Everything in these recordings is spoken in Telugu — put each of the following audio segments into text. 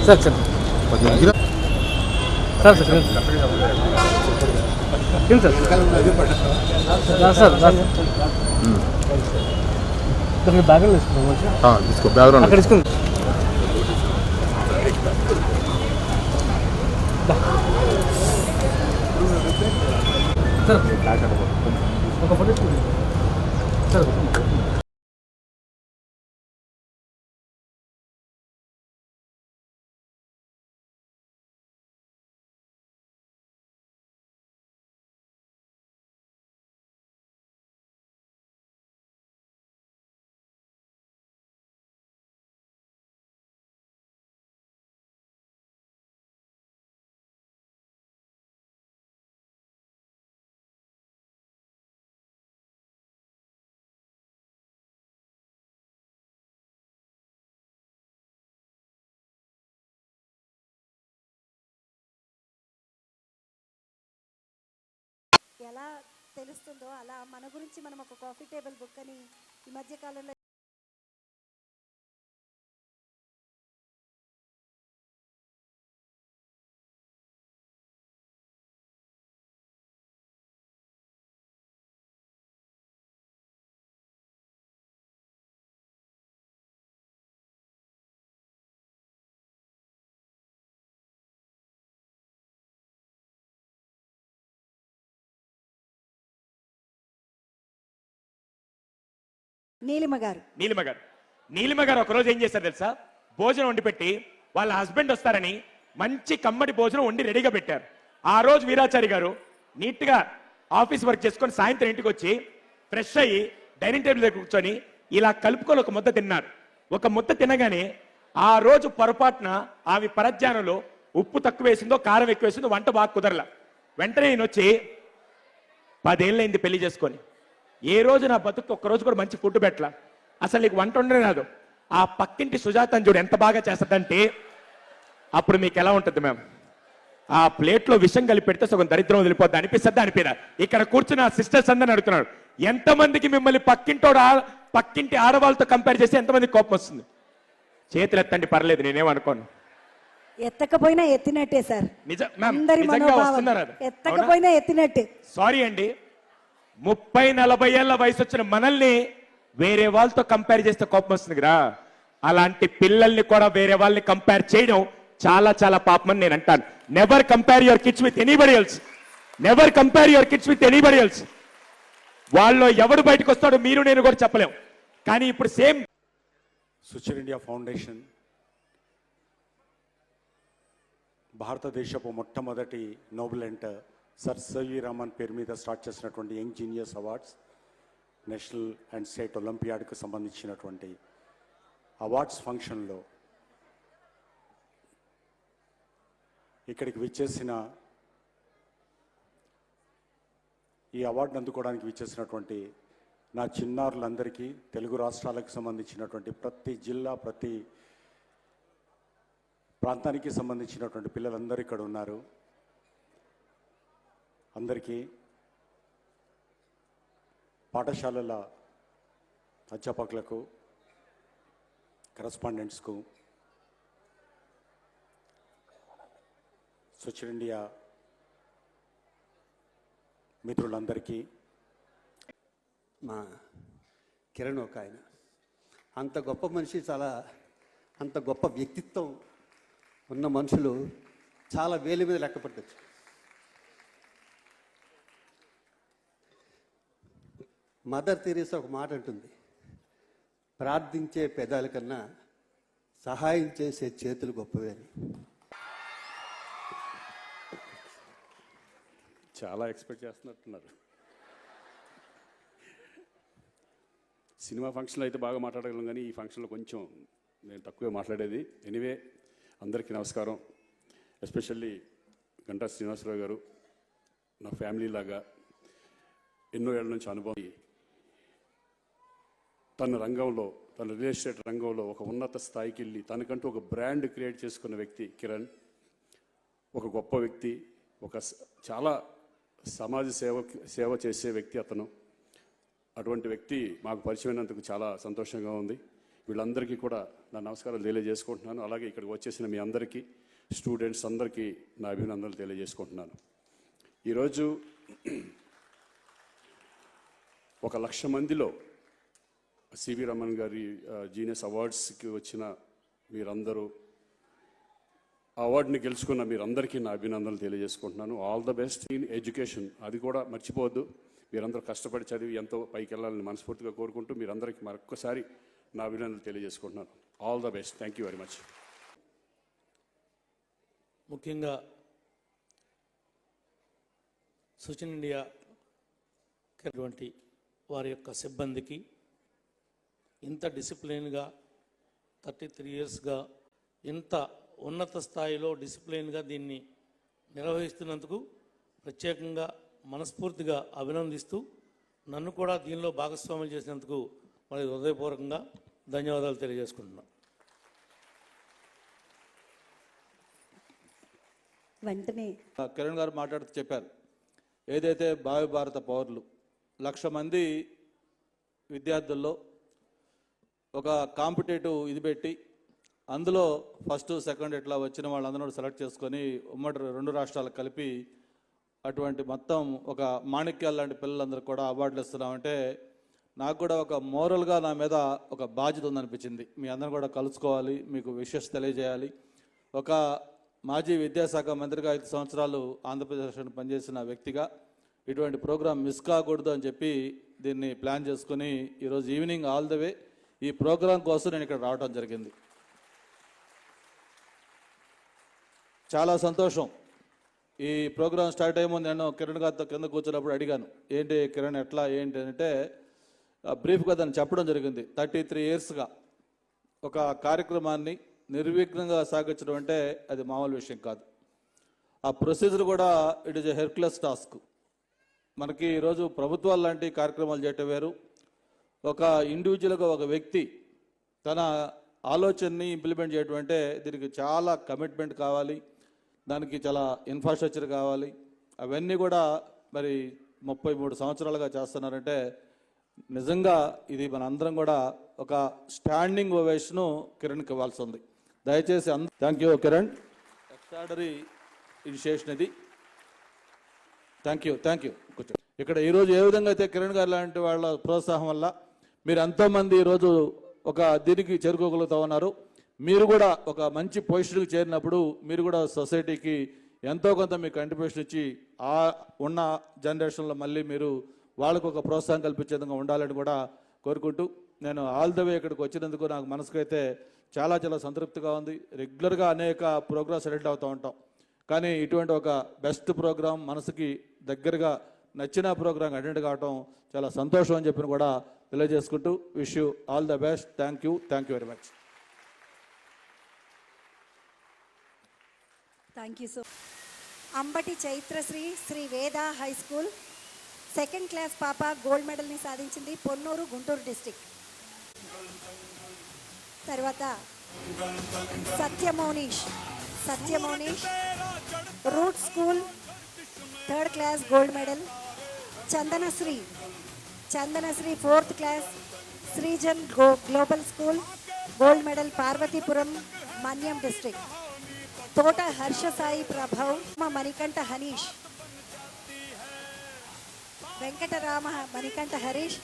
Sir sir sir sir sir background తీసుకో బ్యాక్గ్రౌండ్ అక్కడ తీసుకుంది సార్ ఒక ఫోటో సార్ ఎలా తెలుస్తుందో అలా మన గురించి మనం ఒక కాఫీ టేబుల్ బుక్ అని ఈ మధ్య కాలంలో నీలిమ గారు ఒకరోజు ఏం చేశారు తెలుసా? భోజనం వండి పెట్టి వాళ్ళ హస్బెండ్ వస్తారని మంచి కమ్మటి భోజనం వండి రెడీగా పెట్టారు. ఆ రోజు వీరాచారి గారు నీట్ గా ఆఫీస్ వర్క్ చేసుకొని సాయంత్రం ఇంటికి వచ్చి ఫ్రెష్ అయ్యి డైనింగ్ టేబుల్ దగ్గర కూర్చొని ఇలా కలుపుకొని ఒక ముద్ద తిన్నారు. ఒక ముద్ద తినగానే ఆ రోజు పొరపాటున ఆమె పరధ్యానంలో ఉప్పు తక్కువ వేసిందో కారం ఎక్కువ వేసిందో వంట బాగా కుదరలా. వెంటనే నేను వచ్చి 10 ఏళ్ళైంది పెళ్లి చేసుకొని, ఏ రోజు నా బతుకు ఒక్కరోజు కూడా మంచి ఫుడ్ పెట్టలా, అసలు నీకు వంట ఉండనే రాదు, ఆ పక్కింటి సుజాతని చూడు ఎంత బాగా చేస్తుందంటే అప్పుడు మీకు ఎలా ఉంటుంది మ్యామ్? ఆ ప్లేట్లో విషం కలిపి పెడితే సగం దరిద్రం వదిలిపోద్ది అనిపిస్తుంది అనిపిదా? ఇక్కడ కూర్చున్న సిస్టర్స్ అందరిని అడుగుతున్నాడు, ఎంతమందికి మిమ్మల్ని పక్కింటి ఆడవాళ్ళతో కంపేర్ చేస్తే ఎంతమందికి కోపం వస్తుంది? చేతులు ఎత్తండి, పర్లేదు, నేనేమనుకోను. ఎత్తకపోయినా ఎత్తినట్టే సార్. ఎత్తకపోయినా ఎత్తినట్టే. సారీ అండి, 30-40 ఏళ్ల వయసు వచ్చిన మనల్ని వేరే వాళ్ళతో కంపేర్ చేస్తే కోపం వస్తుంది కదా, అలాంటి పిల్లల్ని కూడా వేరే వాళ్ళని కంపేర్ చేయడం చాలా చాలా పాపమని నేను అంటాను. Never compare your kids with anybody else. Never compare your kids with anybody else. వాళ్ళు ఎవడు బయటకు వస్తాడో మీరు నేను కూడా చెప్పలేం. కానీ ఇప్పుడు సేమ్ సుచర్ ఇండియా ఫౌండేషన్ భారతదేశపు మొట్టమొదటి నోబెల్ సర్ సివి రామన్ పేరు మీద స్టార్ట్ చేసినటువంటి young genius awards, national and state ఒలింపియాడ్కు సంబంధించినటువంటి అవార్డ్స్ ఫంక్షన్లో ఇక్కడికి విచ్చేసిన ఈ అవార్డును అందుకోవడానికి విచ్చేసినటువంటి నా చిన్నారులందరికీ, తెలుగు రాష్ట్రాలకు సంబంధించినటువంటి ప్రతి జిల్లా, ప్రతి ప్రాంతానికి సంబంధించినటువంటి పిల్లలందరూ ఇక్కడ ఉన్నారు. అందరికీ, పాఠశాలల అధ్యాపకులకు, కరస్పాండెంట్స్కు, సుచర్ ఇండియా మిత్రులందరికీ, మా కిరణ్ ఒక ఆయన అంత గొప్ప మనిషి, అంత గొప్ప వ్యక్తిత్వం ఉన్న మనుషులు చాలా వేలు మీద లెక్క పట్టచ్చు. మదర్ తెరీసా ఒక మాట అంటుంది, ప్రార్థించే పెదాల కన్నా సహాయం చేసే చేతులు గొప్పవే అని. చాలా ఎక్స్పెక్ట్ చేస్తున్నట్టున్నారు. సినిమా ఫంక్షన్లో అయితే బాగా మాట్లాడగలం, కానీ ఈ ఫంక్షన్లో కొంచెం నేను తక్కువే మాట్లాడేది. ఎనీవే, అందరికీ నమస్కారం. ఎస్పెషల్లీ గంటా శ్రీనివాసరావు గారు నా ఫ్యామిలీ లాగా ఎన్నో ఏళ్ళ నుంచి అనుభవం, తన రంగంలో, తన రియల్ ఎస్టేట్ రంగంలో ఒక ఉన్నత స్థాయికి వెళ్ళి తనకంటూ ఒక బ్రాండ్ క్రియేట్ చేసుకున్న వ్యక్తి కిరణ్. ఒక గొప్ప వ్యక్తి, ఒక చాలా సమాజ సేవ చేసే వ్యక్తి అతను. అటువంటి వ్యక్తి మాకు పరిచయమైనందుకు చాలా సంతోషంగా ఉంది. వీళ్ళందరికీ కూడా నా నమస్కారాలు తెలియజేసుకుంటున్నాను. అలాగే ఇక్కడికి వచ్చేసిన మీ అందరికీ, స్టూడెంట్స్ అందరికీ నా అభినందనలు తెలియజేసుకుంటున్నాను. ఈరోజు 1,00,000 మందిలో సివి రమణ్ గారి జీనియస్ అవార్డ్స్కి వచ్చిన మీరందరూ, ఆ అవార్డుని గెలుచుకున్న మీరందరికీ నా అభినందనలు తెలియజేసుకుంటున్నాను. All the best in education. అది కూడా మర్చిపోవద్దు. మీరందరూ కష్టపడి చదివి ఎంతో పైకి వెళ్ళాలని మనస్ఫూర్తిగా కోరుకుంటూ మీరందరికీ మరొక్కసారి నా అభినందనలు తెలియజేసుకుంటున్నాను. All the best. Thank you very much. ముఖ్యంగా సూచన ఇండియా అటువంటి వారి యొక్క సిబ్బందికి ఇంత డిసిప్లిన్గా 33 ఇయర్స్గా ఇంత ఉన్నత స్థాయిలో డిసిప్లిన్గా దీన్ని నిర్వహిస్తున్నందుకు ప్రత్యేకంగా మనస్ఫూర్తిగా అభినందిస్తూ నన్ను కూడా దీనిలో భాగస్వాములు చేసినందుకు మరి హృదయపూర్వకంగా ధన్యవాదాలు తెలియజేసుకుంటున్నాను. వెంటనే కిరణ్ గారు మాట్లాడుతూ చెప్పారు, ఏదైతే భావి భారత పౌరులు 1,00,000 మంది విద్యార్థుల్లో ఒక కాంపిటేటివ్ ఇది పెట్టి అందులో ఫస్ట్ సెకండ్ ఇట్లా వచ్చిన వాళ్ళందరూ సెలెక్ట్ చేసుకొని ఉమ్మడి 2 రాష్ట్రాలకు కలిపి అటువంటి మొత్తం ఒక మాణిక్యాల లాంటి పిల్లలందరూ కూడా అవార్డులు ఇస్తున్నామంటే నాకు కూడా ఒక మోరల్గా నా మీద ఒక బాధ్యత ఉందనిపించింది. మీ అందరూ కూడా కలుసుకోవాలి, మీకు విషెస్ తెలియజేయాలి. ఒక మాజీ విద్యాశాఖ మంత్రిగా 5 సంవత్సరాలు ఆంధ్రప్రదేశ్లో పనిచేసిన వ్యక్తిగా ఇటువంటి ప్రోగ్రాం మిస్ కాకూడదు అని చెప్పి దీన్ని ప్లాన్ చేసుకుని ఈరోజు ఈవినింగ్ ఆల్ ద వే ఈ ప్రోగ్రాం కోసం నేను ఇక్కడ రావడం జరిగింది. చాలా సంతోషం. ఈ ప్రోగ్రాం స్టార్ట్ అయ్యే ముందు నేను కిరణ్ గారితో కింద కూర్చున్నప్పుడు అడిగాను, ఏంటి కిరణ్ ఎట్లా ఏంటి అంటే బ్రీఫ్గా దాన్ని చెప్పడం జరిగింది. 33 ఇయర్స్గా ఒక కార్యక్రమాన్ని నిర్విఘ్నంగా సాగించడం అంటే అది మామూలు విషయం కాదు. ఆ ప్రొసీజర్ కూడా it is a Hercules task. మనకి ఈరోజు ప్రభుత్వాలు లాంటి కార్యక్రమాలు చేయటం వేరు, ఒక ఇండివిజువల్గా ఒక వ్యక్తి తన ఆలోచనని ఇంప్లిమెంట్ చేయడం అంటే దీనికి చాలా కమిట్మెంట్ కావాలి, దానికి చాలా ఇన్ఫ్రాస్ట్రక్చర్ కావాలి. అవన్నీ కూడా మరి 33 సంవత్సరాలుగా చేస్తున్నారంటే నిజంగా ఇది మన అందరం కూడా ఒక స్టాండింగ్ ఓవేషను కిరణ్కి ఇవ్వాల్సి ఉంది. దయచేసి thank you Kiran, extraordinary initiation ఇది. థ్యాంక్ యూ కూర్చో. ఇక్కడ ఈరోజు ఏ విధంగా అయితే కిరణ్ గారు లాంటి వాళ్ళ ప్రోత్సాహం వల్ల మీరు ఎంతోమంది ఈరోజు ఒక దీనికి చేరుకోగలుగుతా ఉన్నారు. మీరు కూడా ఒక మంచి పొజిషన్కి చేరినప్పుడు మీరు కూడా సొసైటీకి ఎంతో కొంత మీకు కంట్రిబ్యూషన్ ఇచ్చి ఆ ఉన్న జనరేషన్లో మళ్ళీ మీరు వాళ్ళకు ఒక ప్రోత్సాహం కల్పించే విధంగా ఉండాలని కూడా కోరుకుంటూ నేను ఆల్ ద వే ఇక్కడికి వచ్చినందుకు నాకు మనసుకైతే చాలా చాలా సంతృప్తిగా ఉంది. రెగ్యులర్గా అనేక ప్రోగ్రామ్స్ అటెండ్ అవుతూ ఉంటాం, కానీ ఇటువంటి ఒక బెస్ట్ ప్రోగ్రాం మనసుకి దగ్గరగా నచ్చిన ప్రోగ్రాం అటెండ్ కావటం చాలా సంతోషం అని చెప్పి కూడా తెలియజేసుకుంటూ wish you all the best. Thank you very much. Thank you so. Ambati Chaitrasri Sri Veda high school 2nd class పాప గోల్డ్ మెడల్ని సాధించింది, పొన్నూరు గుంటూరు డిస్టిక్. తర్వాత Satyamonish root school 3rd class gold medal. Chandanasri 4th class Srijan global school gold medal, Parvathipuram Manyam district. Thota Harsha Sai Prabhav Manikanta Hanish, Venkatarama Manikanta Harish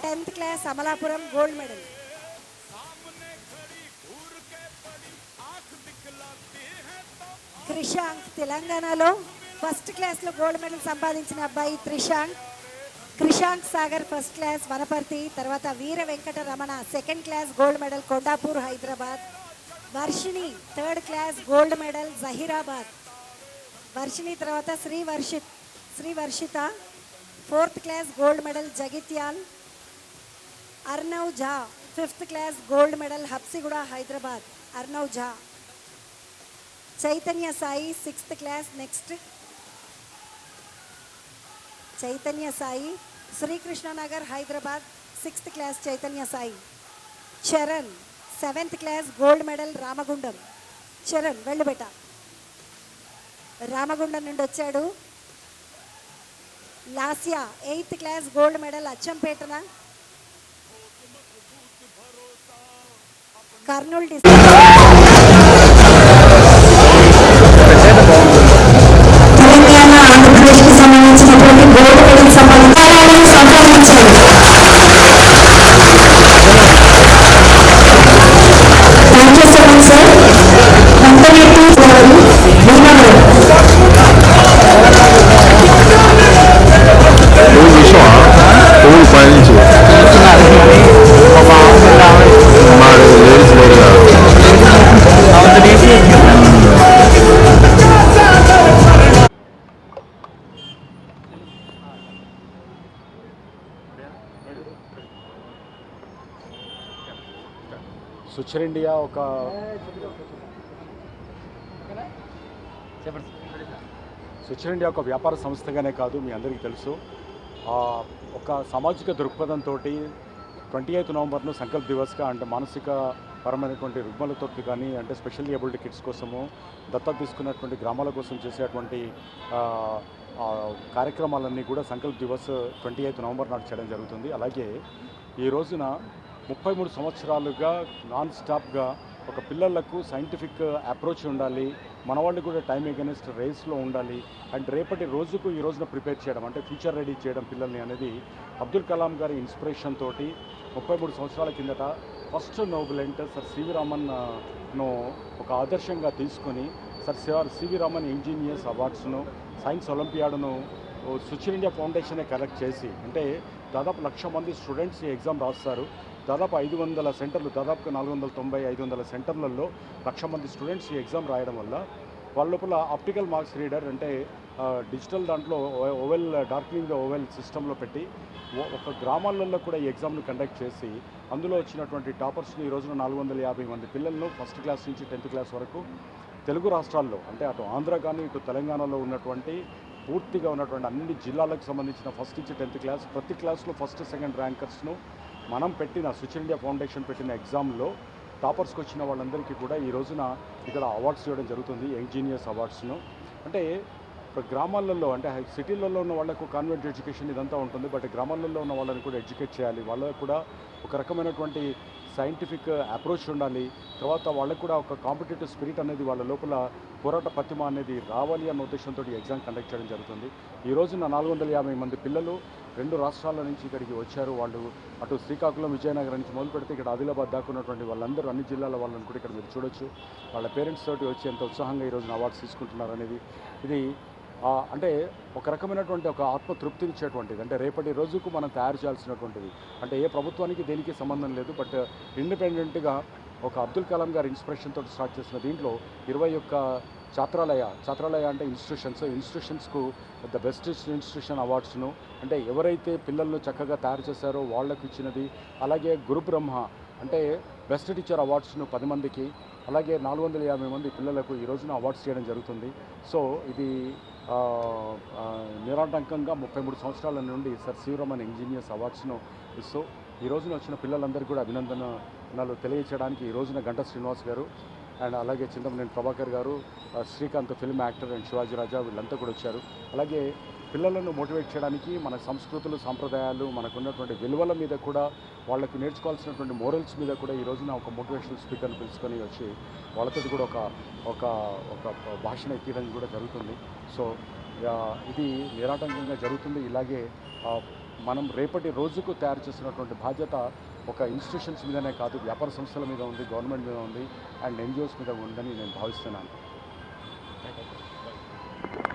10th class Amalapuram gold medal. Krishank తెలంగాణలో 1st క్లాస్లో గోల్డ్ మెడల్ సంపాదించిన అబ్బాయి క్రిషాంక్ సాగర్ 1st క్లాస్ వనపర్తి. తర్వాత Veera Venkata Ramana 2nd class gold medal Kondapur Hyderabad. Varshini 3rd class gold medal Zaheerabad. Varshini తర్వాత Sri Varshitha 4th class gold medal Jagtial. Arnav Jha 5th class gold medal Habsiguda Hyderabad. Arnav Jha. Chaitanya Sai 6th class. Next Chaitanya Sai Srikrishnanagar Hyderabad 6th class Chaitanya Sai. Charan 7th class gold medal Ramagundam. Charan వెళ్ళు బెట, రామగుండం నుండి వచ్చాడు. Lasya 8th class gold medal అచ్చంపేటన. కర్నూలు డిస్ట్రిక్ట్ తెలంగాణ ఆంధ్రప్రదేశ్కి సంబంధించినటువంటి గోల్డ్ మెడల్ సంపాదించాలని సంపాదించారు. Thank you so much sir. Company పువ్వులు పయనించు మరి లేడీస్ లేడుగా స్విచర్ ఇండియా ఒక వ్యాపార సంస్థగానే కాదు, మీ అందరికీ తెలుసు. ఒక సామాజిక దృక్పథంతో 28వ నవంబర్ను సంకల్ప్ దివస్గా అంటే మానసిక పరమైనటువంటి రుగ్మలతో కానీ అంటే స్పెషల్ ఏబుల్డ్ కిడ్స్ కోసము దత్తత తీసుకున్నటువంటి గ్రామాల కోసం చేసేటువంటి కార్యక్రమాలన్నీ కూడా సంకల్ప్ దివస్ 28వ నవంబర్ నాడు చేయడం జరుగుతుంది. అలాగే ఈ రోజున 33 సంవత్సరాలుగా నాన్ స్టాప్గా ఒక పిల్లలకు సైంటిఫిక్ అప్రోచ్ ఉండాలి, మన వాళ్ళు కూడా టైం ఎగెనిస్ట్ రేస్లో ఉండాలి అండ్ రేపటి రోజుకు ఈ రోజున ప్రిపేర్ చేయడం అంటే ఫ్యూచర్ రెడీ చేయడం పిల్లల్ని అనేది అబ్దుల్ కలాం గారి ఇన్స్పిరేషన్ తోటి 33 సంవత్సరాల కిందట ఫస్ట్ నోబెలెంట్ సర్ సివి రామన్ను ఒక ఆదర్శంగా తీసుకొని సర్ సివి రామన్ ఇంజనీర్స్ అవార్డ్స్ను సైన్స్ ఒలింపియాడ్ను స్విచర్ ఇండియా ఫౌండేషనే కలెక్ట్ చేసి అంటే దాదాపు 1,00,000 మంది స్టూడెంట్స్ ఈ ఎగ్జామ్ రాస్తారు. దాదాపు 500 సెంటర్లు, దాదాపుగా 490-500 సెంటర్లలో 1,00,000 మంది స్టూడెంట్స్ ఈ ఎగ్జామ్ రాయడం వల్ల వాళ్ళ లోపల ఆప్టికల్ మార్క్స్ రీడర్ అంటే డిజిటల్ దాంట్లో ఓవెల్ డార్క్నింగ్ ద ఓవెల్ సిస్టంలో పెట్టి ఒక గ్రామాలలో కూడా ఈ ఎగ్జామ్ను కండక్ట్ చేసి అందులో వచ్చినటువంటి టాపర్స్ని ఈ రోజున 450 మంది పిల్లలను ఫస్ట్ క్లాస్ నుంచి 10th క్లాస్ వరకు తెలుగు రాష్ట్రాల్లో అంటే అటు ఆంధ్ర కానీ ఇటు తెలంగాణలో ఉన్నటువంటి పూర్తిగా ఉన్నటువంటి అన్ని జిల్లాలకు సంబంధించిన ఫస్ట్ నుంచి 10th క్లాస్ ప్రతి క్లాస్లో ఫస్ట్ సెకండ్ ర్యాంకర్స్ను మనం పెట్టిన స్విచర్ ఇండియా ఫౌండేషన్ పెట్టిన ఎగ్జామ్లో టాపర్స్కి వచ్చిన వాళ్ళందరికీ కూడా ఈ రోజున ఇక్కడ అవార్డ్స్ ఇవ్వడం జరుగుతుంది, యంగ్ జీనియస్ అవార్డ్స్ను. అంటే గ్రామాలలో అంటే సిటీలలో ఉన్న వాళ్ళకు కాన్వెంట్ ఎడ్యుకేషన్ ఇదంతా ఉంటుంది, బట్ గ్రామాలలో ఉన్న వాళ్ళని కూడా ఎడ్యుకేట్ చేయాలి, వాళ్ళకు కూడా ఒక రకమైనటువంటి సైంటిఫిక్ అప్రోచ్ ఉండాలి, తర్వాత వాళ్ళకు కూడా ఒక కాంపిటేటివ్ స్పిరిట్ అనేది వాళ్ళ లోపల పోరాట పత్తిమ అనేది రావాలి అన్న ఉద్దేశంతో ఎగ్జామ్ కండక్ట్ చేయడం జరుగుతుంది. ఈ రోజున 450 మంది పిల్లలు 2 రాష్ట్రాల నుంచి ఇక్కడికి వచ్చారు. వాళ్ళు అటు శ్రీకాకుళం, విజయనగరం నుంచి మొదలు పెడితే ఇక్కడ ఆదిలాబాద్ దాక్కున్నటువంటి వాళ్ళందరూ అన్ని జిల్లాల వాళ్ళని కూడా ఇక్కడ మీరు చూడొచ్చు. వాళ్ళ పేరెంట్స్ తోటి వచ్చి ఎంత ఉత్సాహంగా ఈ రోజున అవార్డ్స్ తీసుకుంటున్నారు అనేది ఇది అంటే ఒక రకమైనటువంటి ఒక ఆత్మతృప్తినిచ్చేటువంటిది. అంటే రేపటి రోజుకు మనం తయారు చేయాల్సినటువంటిది అంటే ఏ ప్రభుత్వానికి దేనికి సంబంధం లేదు, బట్ ఇండిపెండెంట్గా ఒక అబ్దుల్ కలాం గారి ఇన్స్పిరేషన్ తోటి స్టార్ట్ చేసిన దీంట్లో 21 ఛాత్రాలయ అంటే ఇన్స్టిట్యూషన్స్కు ద బెస్ట్ ఇన్స్టిట్యూషన్ అవార్డ్స్ను అంటే ఎవరైతే పిల్లలను చక్కగా తయారు చేశారో వాళ్లకు ఇచ్చినది. అలాగే గురు బ్రహ్మ అంటే బెస్ట్ టీచర్ అవార్డ్స్ను 10 మందికి, అలాగే 450 మంది పిల్లలకు ఈ రోజున అవార్డ్స్ చేయడం జరుగుతుంది. సో ఇది నిరాటంకంగా 33 సంవత్సరాల నుండి సర్ సివి రామన్ ఇంజనీర్స్ అవార్డ్స్ను ఇస్తూ ఈ రోజున వచ్చిన పిల్లలందరికీ కూడా అభినందనలు తెలియచేయడానికి ఈ రోజున గంటా శ్రీనివాస్ గారు అండ్ అలాగే చింతమనేని ప్రభాకర్ గారు, Srikanth film actor and Shivaji Raja వీళ్ళంతా కూడా వచ్చారు. అలాగే పిల్లలను మోటివేట్ చేయడానికి మన సంస్కృతులు, సాంప్రదాయాలు, మనకున్నటువంటి విలువల మీద కూడా వాళ్ళకి నేర్చుకోవాల్సినటువంటి మోరల్స్ మీద కూడా ఈ రోజున ఒక మోటివేషనల్ స్పీకర్ని పిలుచుకొని వచ్చి వాళ్ళతో కూడా ఒక భాషను ఎక్కించడం కూడా జరుగుతుంది. సో ఇది నిరాటంకంగా జరుగుతుంది. ఇలాగే మనం రేపటి రోజుకు తయారు చేసినటువంటి బాధ్యత ఒక ఇన్స్టిట్యూషన్స్ మీదనే కాదు, వ్యాపార సంస్థల మీద ఉంది, గవర్నమెంట్ మీద ఉంది అండ్ ఎన్జిఓస్ మీద ఉందని నేను భావిస్తున్నాను.